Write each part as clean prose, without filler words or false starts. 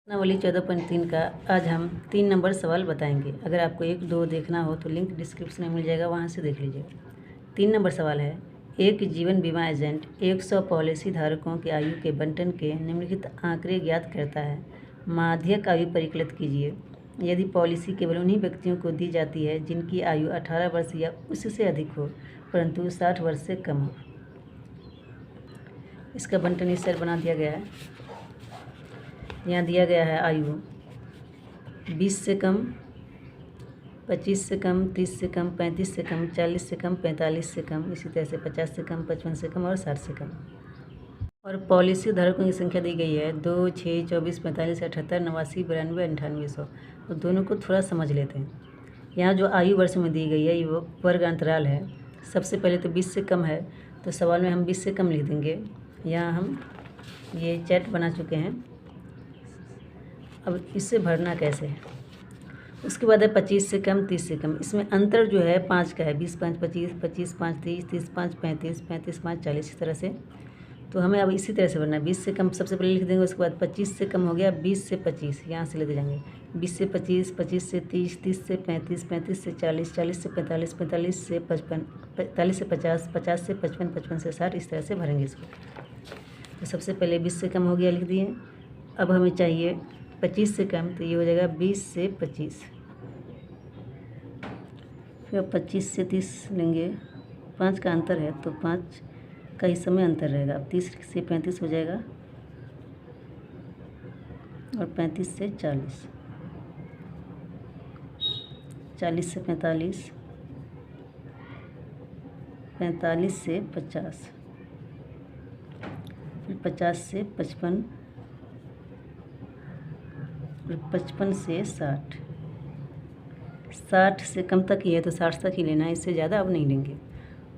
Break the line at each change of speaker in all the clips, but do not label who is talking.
प्रश्नावली 14.3 का आज हम 3 नंबर सवाल बताएंगे। अगर आपको 1, 2 देखना हो तो लिंक डिस्क्रिप्शन में मिल जाएगा, वहां से देख लीजिएगा। 3 नंबर सवाल है, एक जीवन बीमा एजेंट 100 पॉलिसी धारकों की आयु के बंटन के निम्नलिखित आंकड़े ज्ञात करता है। माध्यक आयु परिकलित कीजिए। यदि पॉलिसी केवल उन्हीं व्यक्तियों को दी जाती है जिनकी आयु 18 वर्ष या उससे अधिक हो परंतु 60 वर्ष से कम हो। इसका बंटन इस साइड बना दिया गया है। यहाँ दिया गया है आयु 20 से कम, 25 से कम, 30 से कम, 35 से कम, 40 से कम, 45 से कम, इसी तरह से 50 से कम, 55 से कम और 60 से कम। और पॉलिसी धारकों की संख्या दी गई है 2, 6, 24, 45, 78, 89, 92, 98, 100। तो दोनों को थोड़ा समझ लेते हैं। यहाँ जो आयु वर्ष में दी गई है ये वर्ग अंतराल है। सबसे पहले तो 20 से कम है, तो सवाल में हम 20 से कम लिख देंगे। यहाँ हम ये चैट बना चुके हैं। अब इससे भरना कैसे है। उसके बाद है 25 से कम, 30 से कम। इसमें अंतर जो है 5 का है, 20, 5, 25, 25, 5, 30, 30, 5, 35, 35, 5, 40, इस तरह से। तो हमें अब इसी तरह से भरना है। 20 से कम सबसे पहले लिख देंगे, उसके बाद 25 से कम हो गया, 20 से 25 यहाँ से लेते जाएंगे, 20 से 25, 25 से 30, 30 से 35, 35 से 40, 40 से 45, 45 से 55, 45 से 50, 50 से 55, 55 से 60, इस तरह से भरेंगे इसको। तो सबसे पहले 20 से कम हो गया, लिख दिए। अब हमें चाहिए 25 से कम, तो ये हो जाएगा 20 से 25। फिर 25 से 30 लेंगे, 5 का अंतर है तो 5 का इस समय अंतर रहेगा। अब 30 से 35 हो जाएगा और 35 से 40, 40 से 45, 45 से 50, फिर 50 से 55 और 55 से 60। 60 से कम तक ही है तो 60 तक ही लेना है, इससे ज़्यादा अब नहीं लेंगे।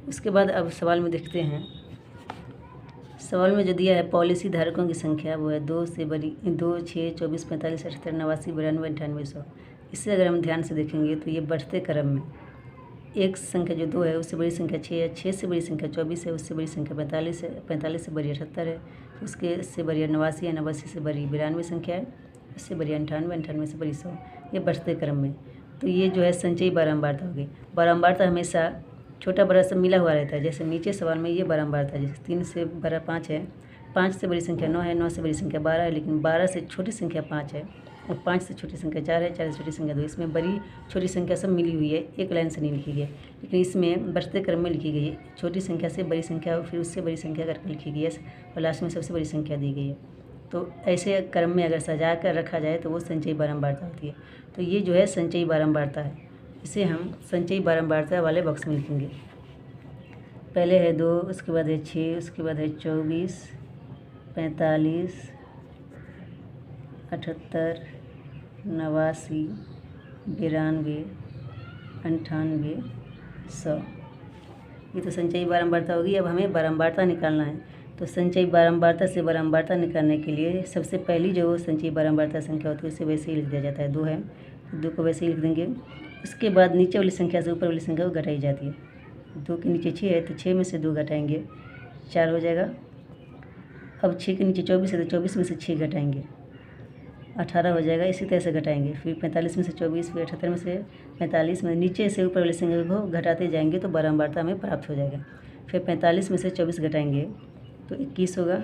उसके बाद अब सवाल में देखते हैं। सवाल में जो दिया है पॉलिसी धारकों की संख्या वो है 2 से बड़ी 2, 6, 24, 45, 78, 89, 92, 98, 100। इससे अगर हम ध्यान से देखेंगे तो ये बढ़ते क्रम में एक संख्या जो 2 है उससे बड़ी संख्या 6 है, 6 से बड़ी संख्या 24 है, उससे बड़ी संख्या 45 है, 45 से बड़ी 78 है, उसके से बड़ी 89 है, 89 से बड़ी 92 संख्या है, उससे बड़ी 98, 98 से बड़ी 100। ये बढ़ते क्रम में। तो ये जो है संचयी बारंबारता होगी। बारंबारता हमेशा छोटा बड़ा सब मिला हुआ रहता है। जैसे नीचे सवाल में ये बारंबारता है, जैसे 3 से बड़ा 5 है, 5 से बड़ी संख्या 9 है, 9 से बड़ी संख्या 12 है, लेकिन 12 से छोटी संख्या 5 है और 5 से छोटी संख्या 4 है, 4 से छोटी संख्या 2। इसमें बड़ी छोटी संख्या सब मिली हुई है, एक लाइन से नहीं लिखी गई है, लेकिन इसमें बढ़ते क्रम में लिखी गई है। छोटी संख्या से बड़ी संख्या और फिर उससे बड़ी संख्या करके लिखी गई है और लास्ट में सबसे बड़ी संख्या दी गई है। तो ऐसे क्रम में अगर सजा कर रखा जाए तो वो संचयी बारंबारता होती है। तो ये जो है संचयी बारंबारता है, इसे हम संचयी बारंबारता वाले बॉक्स में लिखेंगे। पहले है 2, उसके बाद है 6, उसके बाद है 24, 45, 78, 89, 92, 98, 100। ये तो संचयी बारंबारता होगी। अब हमें बारंबारता निकालना है। तो संचयी बारंबारता से बारंबारता निकालने के लिए सबसे पहली जो संचयी बारंबारता संख्या होती है उसे वैसे ही लिख दिया जाता है। 2 है, 2 को वैसे ही लिख देंगे। उसके बाद नीचे वाली संख्या से ऊपर वाली संख्या को घटाई जाती है। 2 के नीचे 6 है तो 6 में से 2 घटाएंगे, 4 हो जाएगा। अब 6 के नीचे 24 है तो 24 में से 6 घटाएंगे, 18 हो जाएगा। इसी तरह से घटाएंगे, फिर 45 में से 24, फिर 78 में से 45, में नीचे से ऊपर वाली संख्या को घटाते जाएंगे तो बारंबारता हमें प्राप्त हो जाएगा। फिर 45 में से 24 घटाएंगे तो 21 होगा,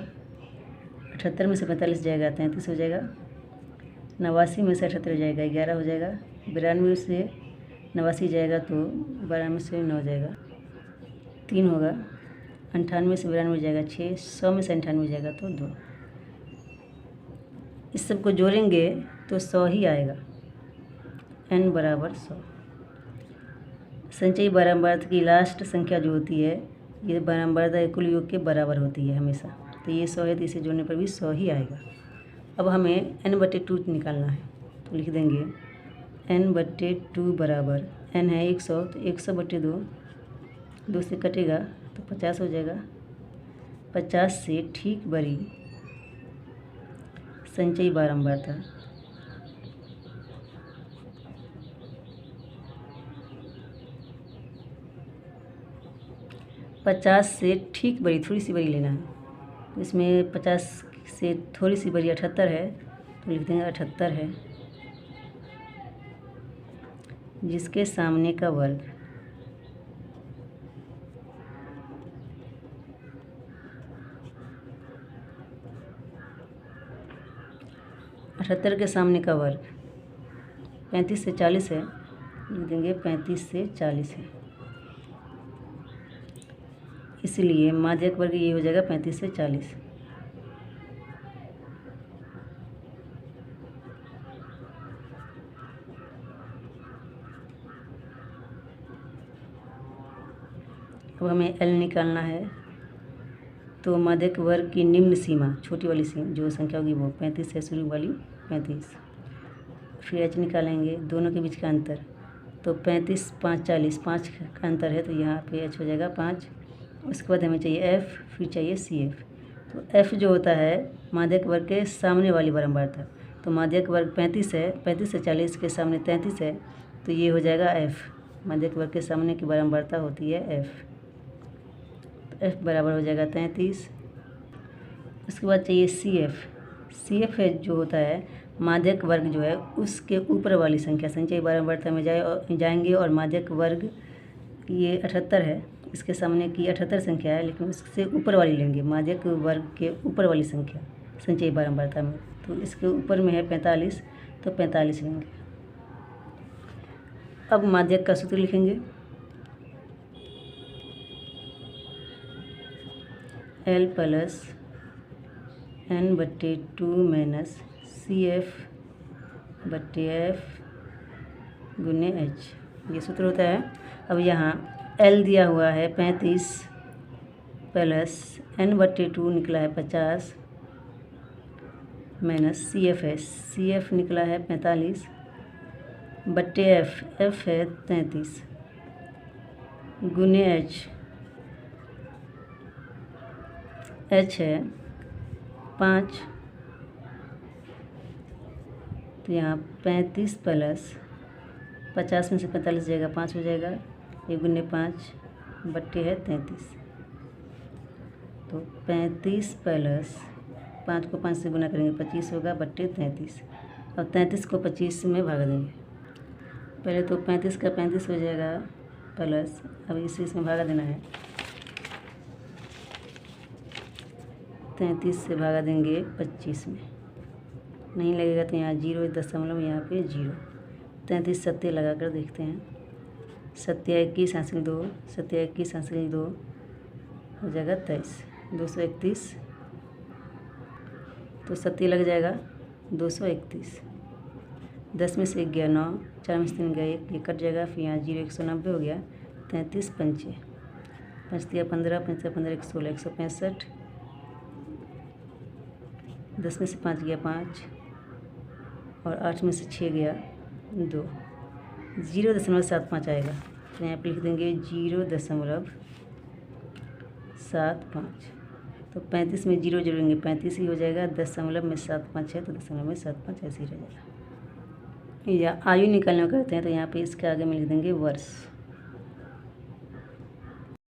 78 में से 45 जाएगा 33 हो जाएगा, 89 में से 78 हो जाएगा 11 हो जाएगा, 92 से 89 जाएगा तो 92 से 9 हो जाएगा 3 होगा, 98 से 92 हो जाएगा 6, 100 में से 98 हो जाएगा तो 2। इस सब को जोड़ेंगे तो 100 ही आएगा, n बराबर 100। संचयी बारंबारता की लास्ट संख्या जो होती है ये बारंबारता कुल योग के बराबर होती है हमेशा। तो ये 100 है तो इसे जोड़ने पर भी 100 ही आएगा। अब हमें n/2 निकालना है तो लिख देंगे n/2 बराबर n है 100 तो 100/2, 2 से कटेगा तो 50 हो जाएगा। 50 से ठीक बड़ी संचयी बारंबारता 50 से ठीक बड़ी थोड़ी सी बड़ी लेना है। इसमें 50 से थोड़ी सी बड़ी 78 है तो लिख देंगे 78 है, जिसके सामने का वर्ग 78 के सामने का वर्ग 35 से 40 है, लिख देंगे 35 से 40 है, इसलिए माध्यक वर्ग ये हो जाएगा 35 से 40। अब हमें L निकालना है, तो माध्यक वर्ग की निम्न सीमा, छोटी वाली सीमा जो संख्या होगी वो 35 से शुरू वाली 35, फिर H निकालेंगे, दोनों के बीच का अंतर, तो 35 5 40, 5 का अंतर है तो यहाँ पे H हो जाएगा 5। उसके बाद हमें चाहिए F, फिर चाहिए CF। तो F जो होता है माध्यक वर्ग के सामने वाली बारंबारता, तो माध्यक वर्ग 35 है, 35 से 40 के सामने 33 है, तो ये हो जाएगा F। माध्यक वर्ग के सामने की बारंबारता होती है F, तो F बराबर हो जाएगा 33। उसके बाद चाहिए CF। CF है जो होता है माध्यक वर्ग जो है उसके ऊपर वाली संख्या, संचयी बारंबारता में जाएंगे और माध्यक वर्ग ये 78 है, इसके सामने की 78 संख्या है, लेकिन उससे ऊपर वाली लेंगे, माध्यक वर्ग के ऊपर वाली संख्या संचयी बारंबारता में, तो इसके ऊपर में है 45, तो 45 लेंगे। अब माध्यक का सूत्र लिखेंगे, L plus n/2 minus CF/F गुने H, ये सूत्र होता है। अब यहाँ L दिया हुआ है 35 प्लस n/2 निकला है 50 माइनस CF है, CF निकला है 45 बट्टे F है 33 गुने H है 5, तो यहाँ 35 प्लस 50 में से 45 जाएगा 5 हो जाएगा, ये गुने 5 बट्टे है 33, तो 35 प्लस 5 को 5 से गुना करेंगे 25 होगा बट्टे 33। अब 33 को 25 में भाग देंगे, पहले तो 35 का 35 हो जाएगा प्लस, अब इसे इसमें भागा देना है, 33 से भागा देंगे 25 में, नहीं लगेगा तो यहाँ 0 दशमलव यहाँ पे 0, 33 सत्य लगा कर देखते हैं, 21 हासिल 2, 21 हासिल 2 हो जाएगा 23, 231, तो सत्य लग जाएगा 231, 10 में से 1 गया 9, 4 में से 3 गया 1, ये कट जाएगा, फिर यहाँ 0 190 हो गया, 33 पंचे 5 दिया 15, 5 15 16, 165, 10 में से 5 गया 5 और 8 में से 6 गया 2, 0.75 आएगा, तो यहाँ पर लिख देंगे 0.75, तो 35 में 0 जोड़ेंगे 35 ही हो जाएगा, दशमलव में 75 है तो दशमलव में 75 ऐसे ही रह जाएगा। या आयु निकालने को करते हैं तो यहाँ पे इसके आगे में लिख देंगे वर्ष।